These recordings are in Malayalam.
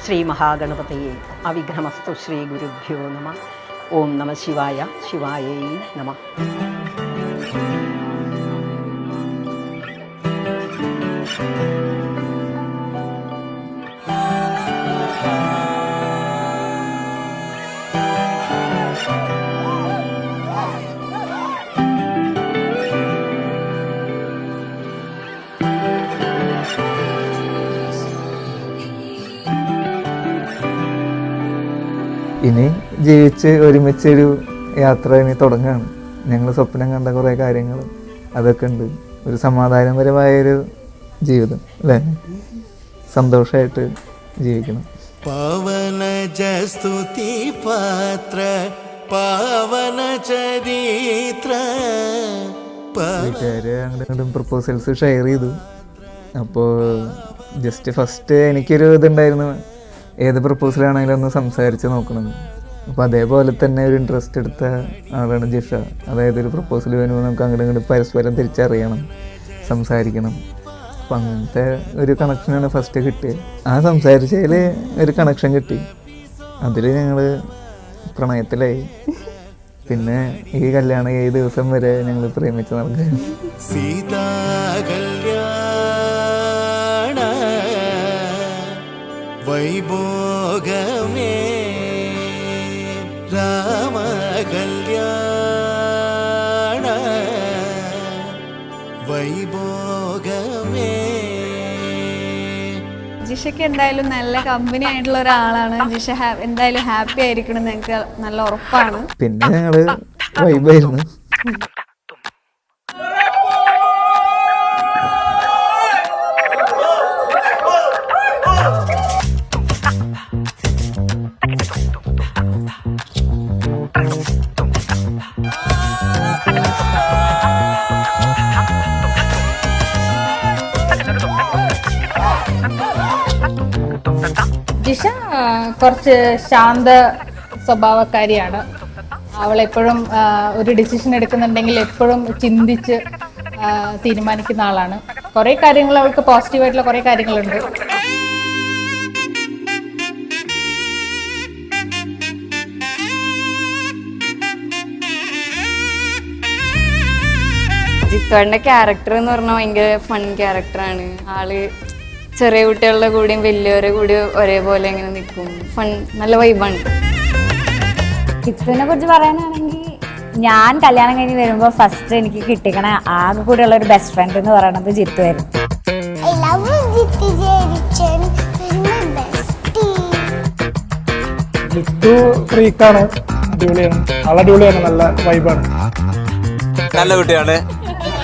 ശ്രീ മഹാഗണപതയെ അവിഘ്നമസ്തു. ശ്രീ ഗുരുഭ്യോ നമ. ഓം നമ ശിവായ. ശിവായൈ നമ. ഇനി ജീവിച്ച് ഒരുമിച്ചൊരു യാത്ര ഇനി തുടങ്ങുകയാണ്. ഞങ്ങൾ സ്വപ്നം കണ്ട കുറേ കാര്യങ്ങൾ അതൊക്കെ ഉണ്ട്. ഒരു സമാധാനപരമായൊരു ജീവിതം അല്ലേ, സന്തോഷമായിട്ട് ജീവിക്കണം. പാവന ജസ്തുതി പാത്ര പാവന ചരിത്ര. വീട്ടുകാർ അങ്ങോട്ടും പ്രപ്പോസൽസ് ഷെയർ ചെയ്തു. അപ്പോൾ ജസ്റ്റ് ഫസ്റ്റ് എനിക്കൊരു ഇതുണ്ടായിരുന്നു, ഏത് പ്രപ്പോസലാണെങ്കിലും ഒന്ന് സംസാരിച്ച് നോക്കണം. അപ്പോൾ അതേപോലെ തന്നെ ഒരു ഇൻട്രസ്റ്റ് എടുത്ത ആളാണ് ജിഷ. അതായത് ഒരു പ്രപ്പോസൽ വരുമ്പോൾ നമുക്ക് അങ്ങോട്ടും ഇങ്ങോട്ടും പരസ്പരം തിരിച്ചറിയണം, സംസാരിക്കണം. അപ്പം അങ്ങനത്തെ ഒരു കണക്ഷനാണ് ഫസ്റ്റ് കിട്ടിയത്. ആ സംസാരിച്ചതിൽ ഒരു കണക്ഷൻ കിട്ടി. അതിൽ ഞങ്ങൾ പ്രണയത്തിലായി. പിന്നെ ഈ കല്യാണം ഈ ദിവസം വരെ ഞങ്ങൾ പ്രേമിച്ച് നടക്കുക. സീതാ കല്യാണ വൈഭോഗമേ രാമ കല്യാണ വൈഭോഗമേ. ജിഷയ്ക്ക് എന്തായാലും നല്ല കമ്പനി ആയിട്ടുള്ള ഒരാളാണ്. ജിഷ എന്തായാലും ഹാപ്പി ആയിരിക്കണം എന്ന് ഞങ്ങൾക്ക് നല്ല ഉറപ്പാണ്. പിന്നെ ഞങ്ങള് വൈബായിരുന്നു. ജിഷ കുറച്ച് ശാന്ത സ്വഭാവക്കാരിയാണ്. അവളെപ്പോഴും ഒരു ഡിസിഷൻ എടുക്കുന്നുണ്ടെങ്കിൽ എപ്പോഴും ചിന്തിച്ച് തീരുമാനിക്കുന്ന ആളാണ്. കുറേ കാര്യങ്ങൾ അവൾക്ക് പോസിറ്റീവായിട്ടുള്ള കുറേ കാര്യങ്ങളുണ്ട്. ജിത്തുവിന്റെ ക്യാരക്ടർ എന്ന് പറഞ്ഞാൽ ഭയങ്കര ഫൺ ക്യാരക്ടറാണ്. ആള് ചെറിയ കുട്ടികളുടെ കൂടെയും വലിയവരുടെ കൂടെ ഒരേപോലെ ഇങ്ങനെ നിൽക്കും. ഫൺ, നല്ല വൈബാണ്. ജിത്തുവിനെ കുറിച്ച് പറയാനാണെങ്കിൽ, ഞാൻ കല്യാണം കഴിഞ്ഞ് വരുമ്പോൾ ഫസ്റ്റ് എനിക്ക് കിട്ടിക്കണ ആകെ കൂടെയുള്ള ഒരു ബെസ്റ്റ് ഫ്രണ്ട് എന്ന് പറയുന്നത് ജിത്തു ആയിരുന്നു. ജിത്തു ഫ്രീക്കാണ്, അടിപൊളിയാണ്, അടിപൊളിയാണ്, നല്ല വൈബാണ്, നല്ല കുട്ടിയാണ്,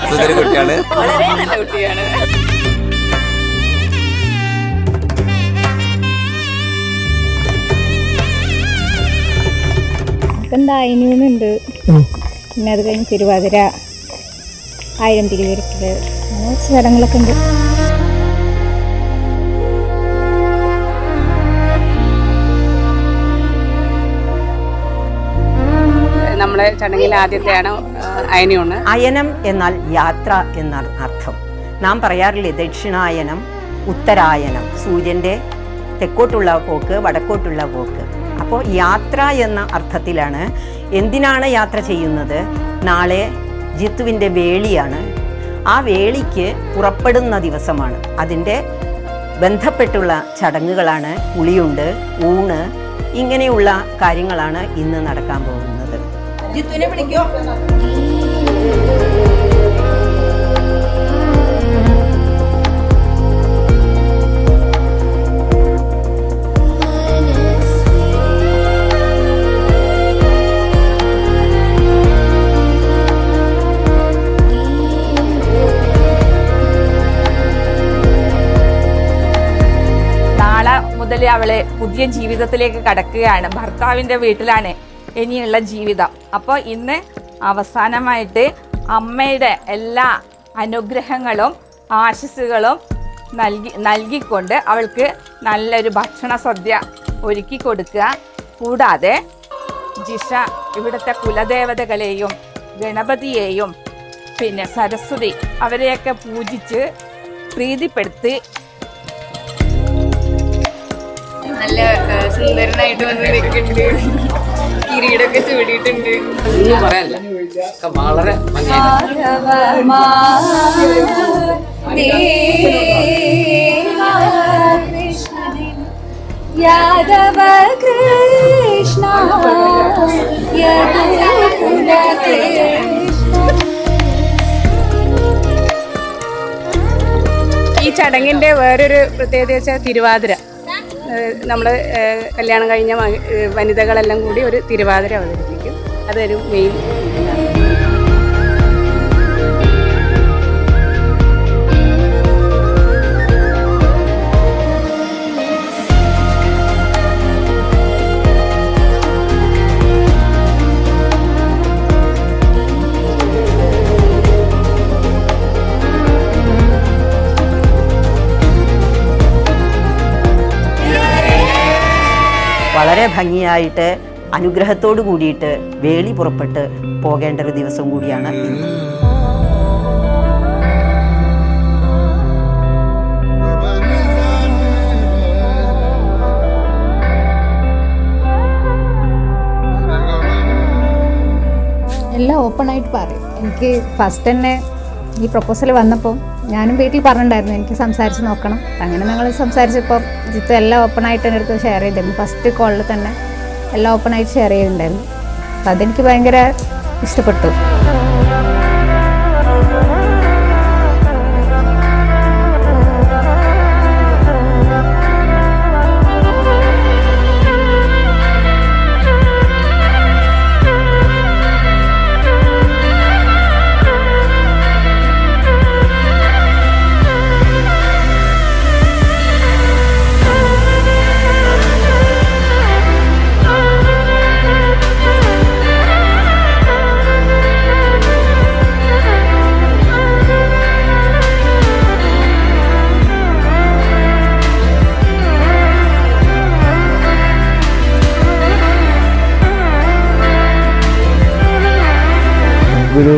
സുന്ദരി കുട്ടിയാണ്, വളരെ നല്ല കുട്ടിയാണ്. എന്താ അയിനുണ്ട്. പിന്നെ അത് കഴിഞ്ഞ് തിരുവാതിര, 1000 തിരുവരുത്തത്, അങ്ങനെ ചടങ്ങുകളൊക്കെ ഉണ്ട്. നമ്മളെ ചടങ്ങിൽ ആദ്യത്തെയാണ് അയനമാണ്. അയനം എന്നാൽ യാത്ര എന്നാണ് അർത്ഥം. നാം പറയാറില്ലേ ദക്ഷിണായനം, ഉത്തരായനം, സൂര്യൻ്റെ തെക്കോട്ടുള്ള പോക്ക്, വടക്കോട്ടുള്ള പോക്ക്. അപ്പോൾ യാത്ര എന്ന അർത്ഥത്തിലാണ്. എന്തിനാണ് യാത്ര ചെയ്യുന്നത്? നാളെ ജിത്തുവിൻ്റെ വേളിയാണ്. ആ വേളിക്ക് പുറപ്പെടുന്ന ദിവസമാണ്. അതിൻ്റെ ബന്ധപ്പെട്ടുള്ള ചടങ്ങുകളാണ് കുളിയുണ്ട്, ഊണ്, ഇങ്ങനെയുള്ള കാര്യങ്ങളാണ് ഇന്ന് നടക്കാൻ പോകുന്നത്. ജിത്തുവിനെ വിളിക്കോ? മുതൽ അവള് പുതിയ ജീവിതത്തിലേക്ക് കടക്കുകയാണ്. ഭർത്താവിൻ്റെ വീട്ടിലാണ് ഇനിയുള്ള ജീവിതം. അപ്പോൾ ഇന്ന് അവസാനമായിട്ട് അമ്മയുടെ എല്ലാ അനുഗ്രഹങ്ങളും ആശസ്സുകളും നൽകിക്കൊണ്ട് അവൾക്ക് നല്ലൊരു ഭക്ഷണ സദ്യ ഒരുക്കി കൊടുക്കുക. കൂടാതെ ജിഷ ഇവിടുത്തെ കുലദേവതകളെയും ഗണപതിയെയും പിന്നെ സരസ്വതി അവരെയൊക്കെ പൂജിച്ച് പ്രീതിപ്പെടുത്തി നല്ല സുന്ദരനായിട്ട് വന്ന് നിൽക്കുന്നുണ്ട്. കിരീടമൊക്കെ ചൂടിയിട്ടുണ്ട്. ഒന്നും പറയാനില്ല, വളരെ യാദവ കൃഷ്ണ ഈ ചടങ്ങിൻ്റെ വേറൊരു പ്രത്യേകത വെച്ചാൽ തിരുവാതിര. നമ്മൾ കല്യാണം കഴിഞ്ഞ വനിതകളെല്ലാം കൂടി ഒരു തിരുവാതിര അവതരിപ്പിക്കും. അതൊരു മെയിൻ. വളരെ ഭംഗിയായിട്ട് അനുഗ്രഹത്തോടു കൂടിയിട്ട് വേളി പുറപ്പെട്ട് പോകേണ്ട ഒരു ദിവസം കൂടിയാണ് ഇന്ന്. എല്ലാം ഓപ്പണായിട്ട് പറയും. എനിക്ക് ഫസ്റ്റ് തന്നെ ഈ പ്രപ്പോസൽ വന്നപ്പോൾ ഞാനും വീട്ടിൽ പറഞ്ഞിട്ടുണ്ടായിരുന്നു എനിക്ക് സംസാരിച്ച് നോക്കണം. അങ്ങനെ ഞങ്ങൾ സംസാരിച്ചപ്പോൾ ജിത്തു എല്ലാം ഓപ്പണായിട്ട് എൻ്റെ അടുത്ത് ഷെയർ ചെയ്തിരുന്നു. ഫസ്റ്റ് കോളിൽ തന്നെ എല്ലാം ഓപ്പണായിട്ട് ഷെയർ ചെയ്തിട്ടുണ്ടായിരുന്നു. അപ്പം അതെനിക്ക് ഭയങ്കര ഇഷ്ടപ്പെട്ടു. ഒരു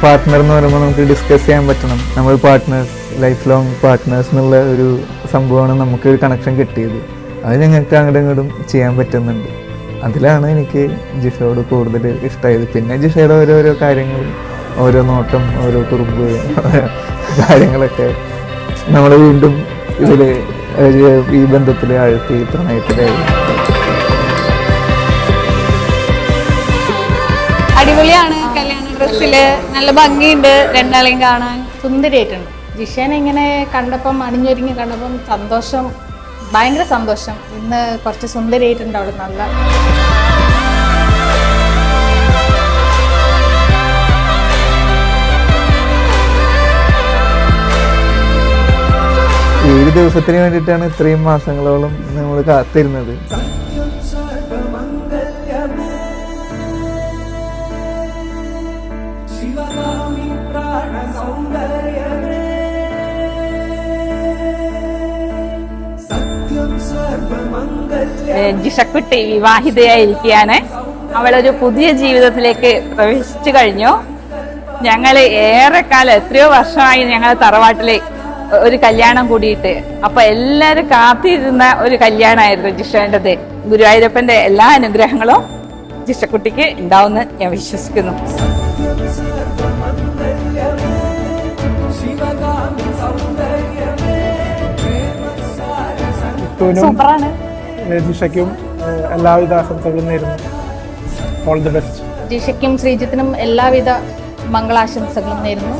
പാർട്ട്ണർ എന്ന് പറയുമ്പോൾ നമുക്ക് ഡിസ്കസ് ചെയ്യാൻ പറ്റണം. നമ്മൾ പാർട്ട്നേഴ്സ്, ലൈഫ് ലോങ് പാർട്ട്നേഴ്സ് എന്നുള്ള ഒരു സംഭവമാണ് നമുക്ക് ഒരു കണക്ഷൻ കിട്ടിയത്. അത് ഞങ്ങൾക്ക് അങ്ങോട്ടും ഇങ്ങോട്ടും ചെയ്യാൻ പറ്റുന്നുണ്ട്. അതിലാണ് എനിക്ക് ജിഷയോട് കൂടുതൽ ഇഷ്ടമായത്. പിന്നെ ജിഷയുടെ ഓരോരോ കാര്യങ്ങൾ, ഓരോ നോട്ടം, ഓരോ കുറുമ്പ് കാര്യങ്ങളൊക്കെ നമ്മൾ വീണ്ടും ഇതിൽ ഈ ബന്ധത്തിൽ ആഴ്ത്തി പ്രണയത്തിലായി. അടിപൊളിയാണ്. കല്യാണ ഡ്രസ്സില് നല്ല ഭംഗിയുണ്ട് രണ്ടാളെയും കാണാൻ. സുന്ദരിയായിട്ടുണ്ട്. ജിഷേനെ ഇങ്ങനെ കണ്ടപ്പം, അണിഞ്ഞൊരുങ്ങി കണ്ടപ്പം സന്തോഷം, ഭയങ്കര സന്തോഷം. ഇന്ന് കുറച്ച് സുന്ദരിയായിട്ടുണ്ട് അവൾ. നല്ല 7 ദിവസത്തിന് വേണ്ടിയിട്ടാണ് ഇത്രയും മാസങ്ങളോളം നമ്മൾ കാത്തിരുന്നത്. ജിഷക്കുട്ടി വിവാഹിതയായിരിക്കുകയാണ്. അവളൊരു പുതിയ ജീവിതത്തിലേക്ക് പ്രവേശിച്ചു കഴിഞ്ഞു. ഞങ്ങൾ ഏറെക്കാലം, എത്രയോ വർഷമായി ഞങ്ങൾ തറവാട്ടിലെ ഒരു കല്യാണം കൂടിയിട്ട്. അപ്പൊ എല്ലാവരും കാത്തിരുന്ന ഒരു കല്യാണമായിരുന്നു ജിഷേൻ്റെത്. ഗുരുവായൂരപ്പന്റെ എല്ലാ അനുഗ്രഹങ്ങളും ജിഷക്കുട്ടിക്ക് ഉണ്ടാവുമെന്ന് ഞാൻ വിശ്വസിക്കുന്നു. സൂപ്പറാണ്. ജിഷയ്ക്കും എല്ലാവിധ ആശംസകളും നേരുന്നു. All the best. ജിഷയ്ക്കും ശ്രീജിത്തിനും എല്ലാവിധ മംഗളാശംസകളും നേരുന്നു.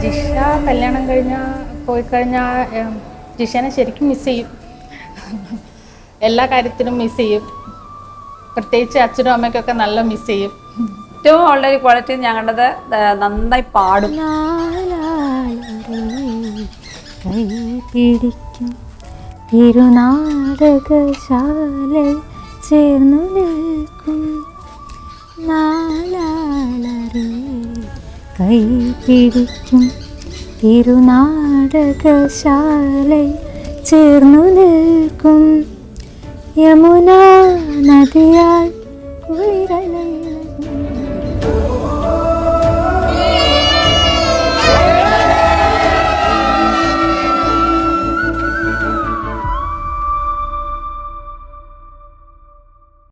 ജിഷ കല്യാണം പോയി കഴിഞ്ഞാൽ ജിഷേനെ ശരിക്കും മിസ് ചെയ്യും. എല്ലാ കാര്യത്തിനും മിസ് ചെയ്യും. പ്രത്യേകിച്ച് അച്ഛനും അമ്മയ്ക്കൊക്കെ നല്ല മിസ് ചെയ്യും. ഏറ്റവും ഉള്ള ഒരു ക്വാളിറ്റി ഞാൻ കണ്ടത് നന്നായി പാടും. പിടിക്കും തിരുനാടകശാല ചേർന്നു നിൽക്കും കൈ പിടിക്കും തിരുനാടകശാല ചേർന്നു നിൽക്കും യമുന നദിയാൽ കുളിരലയിൽ